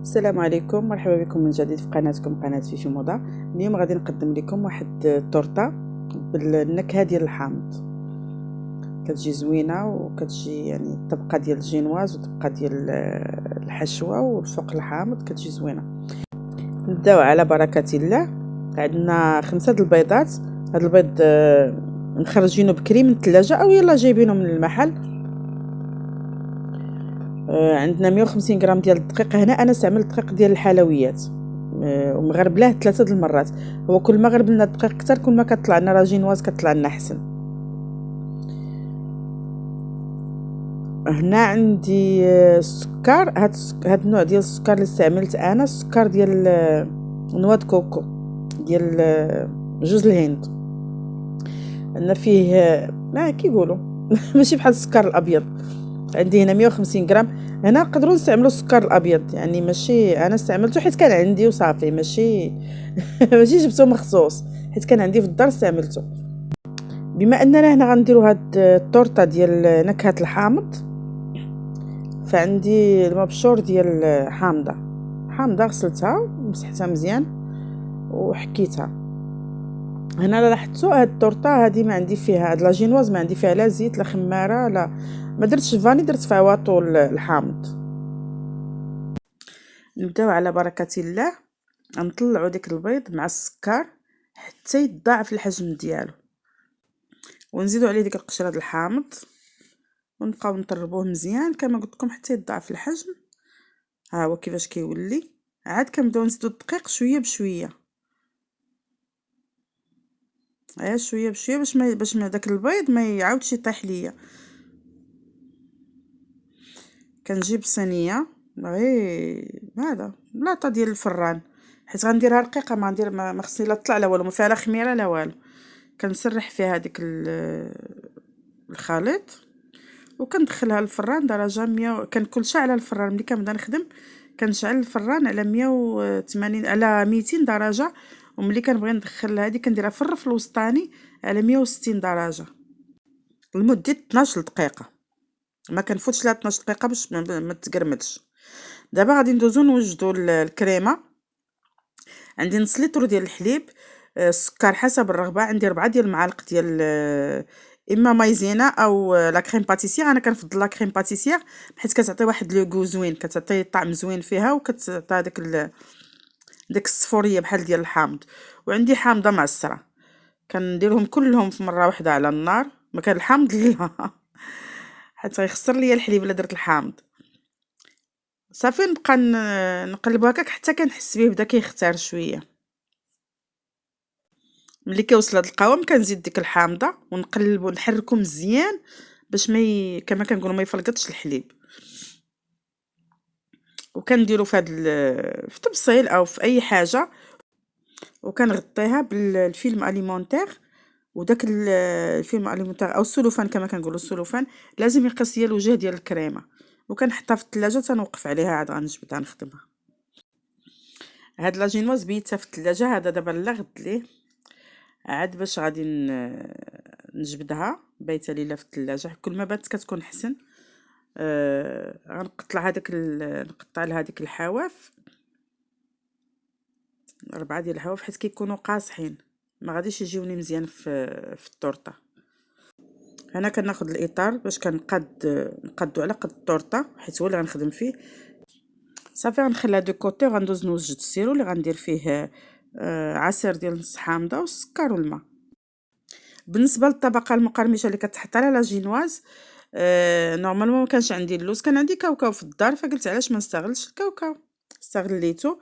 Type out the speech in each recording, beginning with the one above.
السلام عليكم، مرحبا بكم من جديد في قناتكم قناة فيفي موضة. اليوم غادي نقدم لكم واحد التورته بالنكهه ديال الحامض. كتجي زوينه وكتجي يعني طبقه ديال الجينواز وطبقه ديال الحشوه والفوق الحامض كتجي زوينه. نبداو على بركه الله. عندنا 5 د البيضات. هاد البيض مخرجينه بكري من الثلاجه او يلا جايبينه من المحل. عندنا 150 غرام ديال الدقيق. هنا انا استعملت دقيق ديال الحلويات ومغربلاه 3 د المرات. هو كل ما غربلنا الدقيق اكثر كل ما كطلع لنا راجينواز كطلع لنا احسن. هنا عندي السكر. هاد النوع ديال السكر اللي استعملت انا السكر ديال نواد كوكو ديال جوز الهند. عندنا فيه ما كيقولوا ماشي بحال السكر الابيض. عندي هنا 150 غرام. هنا نقدروا نستعملوا السكر الابيض، يعني ماشي انا استعملته حيت كان عندي وصافي، ماشي ماشي جبته مخصوص حيت كان عندي في الدار استعملته. بما اننا هنا غنديروا هاد التورته ديال نكهه الحامض، فعندي المبشور ديال حامضه غسلتها ومسحتها مزيان وحكيتها. هنا لاحظتوا هاد التورته هادي ما عندي فيها هاد لاجينواز، ما عندي فيها لا زيت لا خماره لا، ما درتش فاني، درت فيها واطو الحامض. نبداو على بركه الله. نطلعوا ديك البيض مع السكر حتى يتضاعف الحجم ديالو، ونزيدوا عليه ديك القشره د الحامض ونبقاو نطربوه مزيان كما قلت لكم حتى يتضاعف الحجم. ها هو كيفاش كيولي. عاد كنبداو نزيدوا الدقيق شويه بشويه، شويه بشويه باش ما داك البيض ما يعاودش يطيح ليا. كنجيب صينيه غير هذا بلاطه ديال الفران، حيت غنديرها رقيقه، ما ندير ما خصني لا طلع لا والو، ما فيها لا خميره لا والو. كنسرح فيها ديك الخليط وكندخلها للفران درجه 100. كنكلشها على الفران ملي كنبدا نخدم كنشعل الفران على 180 على 200 درجه، وملي كنبغي ندخل هذه كنديرها في الرف الوسطاني على 160 درجه لمده 12 دقيقه. ما كنفوتش لا 12 دقيقه باش ما تقرمدش. دابا غادي ندوزو نوجدوا الكريمه. عندي نص لتر ديال الحليب، السكر حسب الرغبه. عندي 4 ديال المعالق ديال اما مايزينا او لا كريم باتيسير. انا كنفضل لا كريم باتيسير حيت كتعطي واحد لو غو زوين، كتعطي طعم زوين فيها وكتعطي ديك الصفوريه بحال ديال الحامض. وعندي حامضه معصره كنديرهم كلهم في مره واحده على النار. ما كان الحامض لا حيت غيخسر ليا الحليب الا درت الحامض. صافي نبقى نقلبو هكاك حتى كنحس به بدا كيختار شويه. ملي كيوصل هاد القوام كنزيد ديك الحامضه ونقلبو نحركو مزيان باش كما كنقولوا ما يفلقطش الحليب. وكنديرو في هاد في طبسيل او في اي حاجه، وكنغطيها بالفيلم اليمونتير. وداك الفيلم اليمونتير او السلوفان كما كنقولوا السلوفان لازم يقيس ليا الوجه ديال الكريمه، وكنحطها في الثلاجه تنوقف عليها عاد غنجبدها نخدمها. هاد لاجينواز بيتها في الثلاجه. هذا دابا لا غد ليه عاد باش غادي نجبدها بايته ليله في الثلاجه. كل ما بات كتكون احسن. غنقطع نقطع لها هذيك الحواف 4 ديال الحواف حيت كيكونوا قاصحين ما غاديش يجيوني مزيان في التورته. هنا كناخذ الاطار باش نقادو على قد التورته حيت هو اللي غنخدم فيه. صافي غنخليها دو كوتي وغندوز نوجد السيرو اللي غندير فيه عصير ديال نص حامضه والسكر والماء. بالنسبه للطبقه المقرمشه اللي كتحط على لاجينواز، نورمالمون ما كانش عندي اللوز، كان عندي كاوكاو في الدار، فقلت علاش ما نستغلش الكاوكاو. استغليته،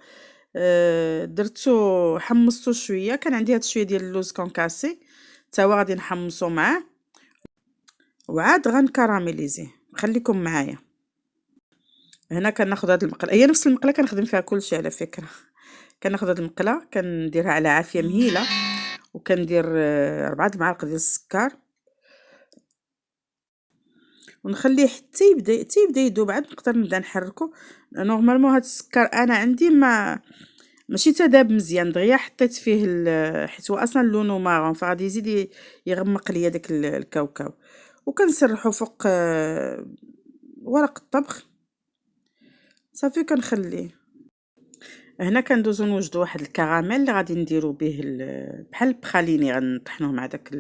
درتو حمصته شويه. كان عندي هاد شويه ديال اللوز كونكاسي تا هو غادي نحمصو معاه وعاد غنكراميليزيه. خليكم معايا. هنا كناخذ هاد المقله، هي نفس المقله كنخدم فيها كلشي على فكره. كناخذ هاد المقله كنديرها على عافيه مهيله وكندير 4 المعالق ديال السكر ونخليه حتى يبدا يذوب. عاد نقدر نبدا نحركو. نورمالمون هاد السكر انا عندي ماشي تذاب مزيان، دغيا حطيت فيه حيت هو اصلا لونه مارون فغادي يزيد يغمق ليا داك الكاوكاو. وكنسرحو فوق ورق الطبخ. صافي كنخليه هنا كندوزو نوجدو واحد الكراميل اللي غادي نديرو به بحال البخاليني، غنطحنوه مع داك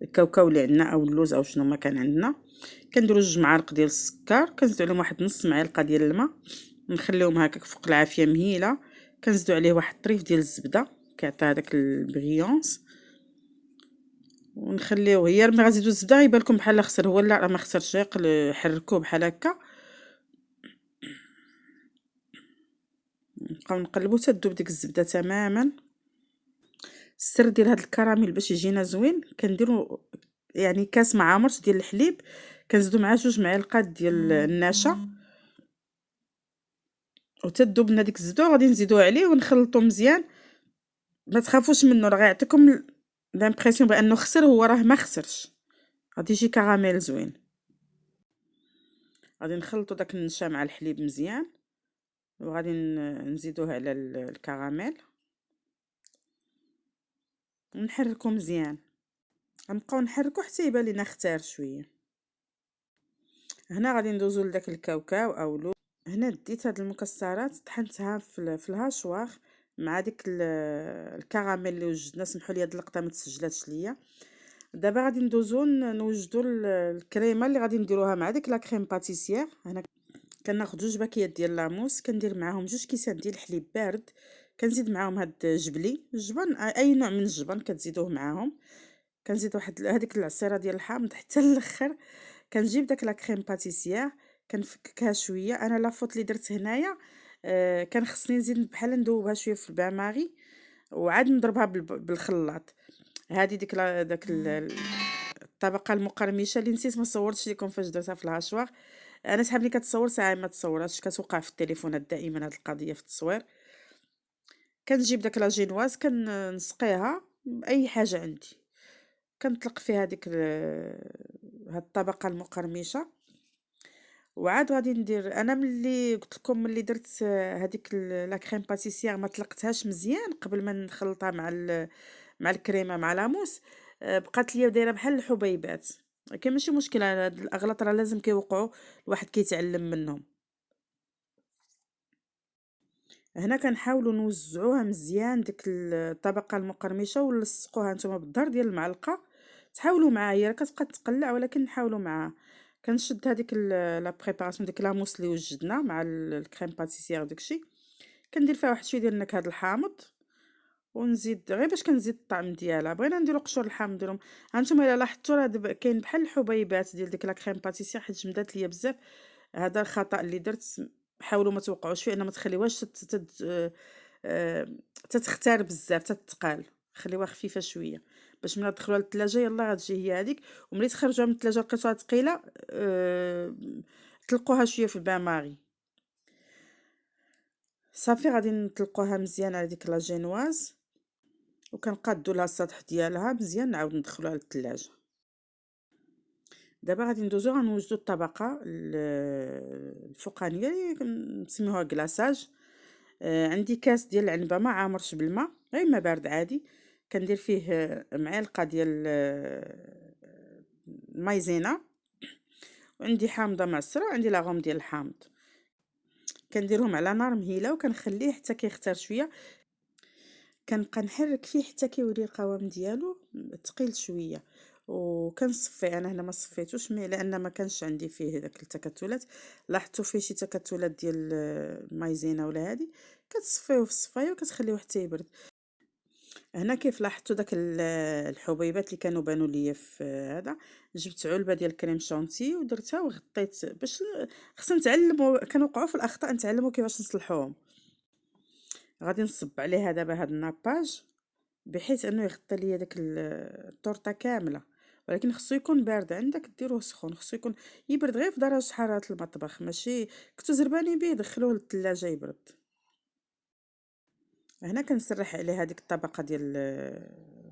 الكاوكاو اللي عندنا او اللوز او شنو ما كان عندنا. كنديرو 2 معالق ديال السكر، كنزيدو عليهم واحد نص معلقه ديال الماء، نخليهم هكاك فوق العافيه مهيله. كنزيدو عليه واحد الطريف ديال الزبده كيعطي هذاك البغيونس، ونخليوه. هي ملي غنزيدو الزبده غيبان لكم بحال خسر، هو لا راه ما خسرش، حركوه بحال هكا. نبقاو نقلبو حتى تذوب ديك الزبده تماما. السر ديال هاد الكراميل باش يجينا زوين، كنديرو يعني كاس مع عمرت ديال الحليب، كنزيدو معاه 2 معالق ديال النشا، وتذوب لنا ديك الزبده، وغادي نزيدوه عليه ونخلطو مزيان. ما تخافوش منه، راه غيعطيكم لامبرسيون بانه خسر، هو راه ما خسرش، غادي يجي كراميل زوين. غادي نخلطو داك النشا مع الحليب مزيان، وغادي نزيدوه على الكراميل ونحركو مزيان. غنبقاو نحركو حتى يبان لينا اختار شويه. هنا غادي ندوزو لداك الكاوكاو او لو. هنا ديت هاد المكسرات طحنتها في الهاشوار مع ديك الكراميل اللي وجدنا. سمحوا لي هاد اللقطه ما تسجلاتش ليا. دابا غادي ندوزو نوجدو الكريمه اللي غادي نديروها مع ديك لا كريم باتيسيير. هنا كناخذ 2 باكيات ديال لاموس، كندير معاهم 2 كيسان ديال الحليب بارد، كنزيد معاهم هاد الجبن اي نوع من الجبن كتزيدوه معاهم. كنزيد واحد هذيك العصيره ديال الحامض حتى الاخر. كنجيب داك لا كريم باتيسيير كنفككها شويه. انا لافوت اللي درت هنايا كان خصني نزيد بحال ندوبها شويه في البان ماغي وعاد نضربها بالخلاط. هذه داك الطبقه المقرمشه اللي نسيت ما صورتش لكم فاش درتها في الهاشوار. انا صحاب لي كتصور ساعه ما تصوراتش، كتوقع في التليفونات دائما هذه القضيه في التصوير. كنجيب داك لا جينواز كنسقيها باي حاجه عندي، كنطلق فيها ديك هاد الطبقه المقرمشه. وعاد غادي ندير انا ملي قلت لكم ملي درت هذيك لا كريم باتيسير ما طلقتهاش مزيان قبل ما نخلطها مع الكريمه مع لاموس. بقات ليا دايره بحال الحبيبات. كاين ماشي مشكله، هاد الاغلاط راه لازم كيوقعوا، الواحد كيتعلم منهم. هنا كنحاولوا نوزعوها مزيان ديك الطبقه المقرمشه ونلصقوها نتوما بالظهر ديال المعلقه. تحاولوا معاها، هي راه كتبقى تقلع ولكن نحاولوا معاها. كنشد هذيك لا بريباراسيون ديك لاموس اللي وجدنا مع الكريم باتيسير وداكشي، كندير فيها واحد شويه ديال النكهه الحامض، ونزيد غير باش كنزيد الطعم ديالها. بغينا نديرو قشور الحامض نديرهم. هانتوما الا لاحظتوا راه كاين بحال الحبيبات ديال ديك لا كريم باتيسير، حيت جمدات ليا بزاف. هذا الخطا اللي درت، حاولوا ما توقعوش فيه، ان ما تخليوهاش تتختار بزاف تتقال، خليوها خفيفه شويه باش ملي تدخلوها للثلاجه يلا غتجي هي هذيك. وملي تخرجوها من الثلاجه لقيتوها ثقيله طلقوها شويه في البان ماغي. صافي غادي نطلقوها مزيان على ديك لا جينواز، وكنقادو لها السطح ديالها مزيان، نعاود ندخلوها للثلاجه. دابا غادي ندوزو غنوجدو الطبقه الفوقانيه اللي كنسميوها كلاصاج. عندي كاس ديال العنبه ما عامرش بالماء، غير ما بارد عادي. كندير فيه معلقه ديال المايزينا، وعندي حامضه معصره، عندي لاغوم ديال الحامض. كنديرهم على نار مهيله وكنخليه حتى كيختار شويه. كنبقى نحرك فيه حتى كيولي القوام ديالو ثقيل شويه، وكنصفي. انا هنا ما صفيتوش لان ما كانش عندي فيه داك التكتلات. لاحظتوا فيه شي تكتلات ديال المايزينا ولا هذه، كتصفيوه في الصفايه وكتخليوه حتى يبرد. هنا كيف لاحظتوا داك الحبيبات اللي كانوا بانوا ليا في هذا، جبت علبه ديال كريم شونتي ودرتها وغطيت باش خصنا نتعلموا. كنوقعوا في الاخطاء، نتعلموا كيفاش نصلحوهم. غادي نصب عليها دابا هاد الناباج بحيث انه يغطي ليا داك الطورطه كامله، ولكن خصو يكون بارد. عندك ديروه سخون، خصو يكون يبرد غير في درجه حراره المطبخ، ماشي كنتو زربانين به دخلوه للثلاجه يبرد. هنا كنسرح عليه هذيك الطبقه ديال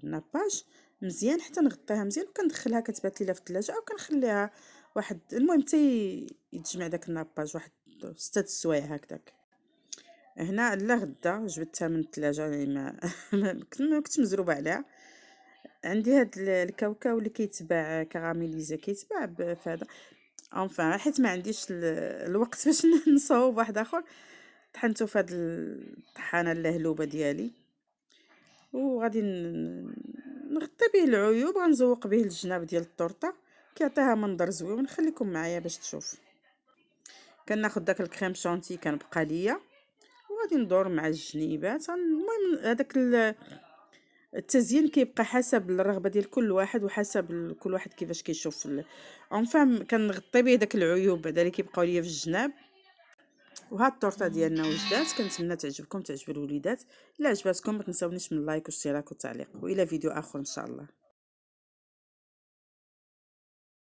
الناباج مزيان حتى نغطيها مزيان، وكندخلها كتبات ليا في الثلاجه، او كنخليها واحد المهم حتى يتجمع داك الناباج واحد 6 السوايع هكذاك. هنا لا غدا جبدتها من الثلاجه يعني ما كنت مزروبه عليها. عندي هاد الكاوكاو اللي كيتباع كراميليزي، كيتباع فهذا. حيت ما عنديش الوقت باش نصاوب واحد اخر، طحنته في هاد الطحانه اللهلوبه ديالي، وغادي نغطي به العيوب، غنزوق به الجناب ديال الطورطه، كيعطيها منظر زوين. نخليكم معايا باش تشوف. كناخذ داك الكريم شونتي كنبقى ليا، وغادي ندور مع الجنيبات. المهم هذاك التزيين كيبقى حسب الرغبه ديال كل واحد، وحسب كل واحد كيفاش كيشوف اونفام. كنغطي به داك العيوب بعدا اللي كيبقاو ليا في الجناب. وهاد الطورطه ديالنا وجدات، كنتمنى تعجبكم، تعجب الوليدات. الا عجباتكم ما تنساونيش من اللايك والاشتراك والتعليق، والى فيديو اخر ان شاء الله.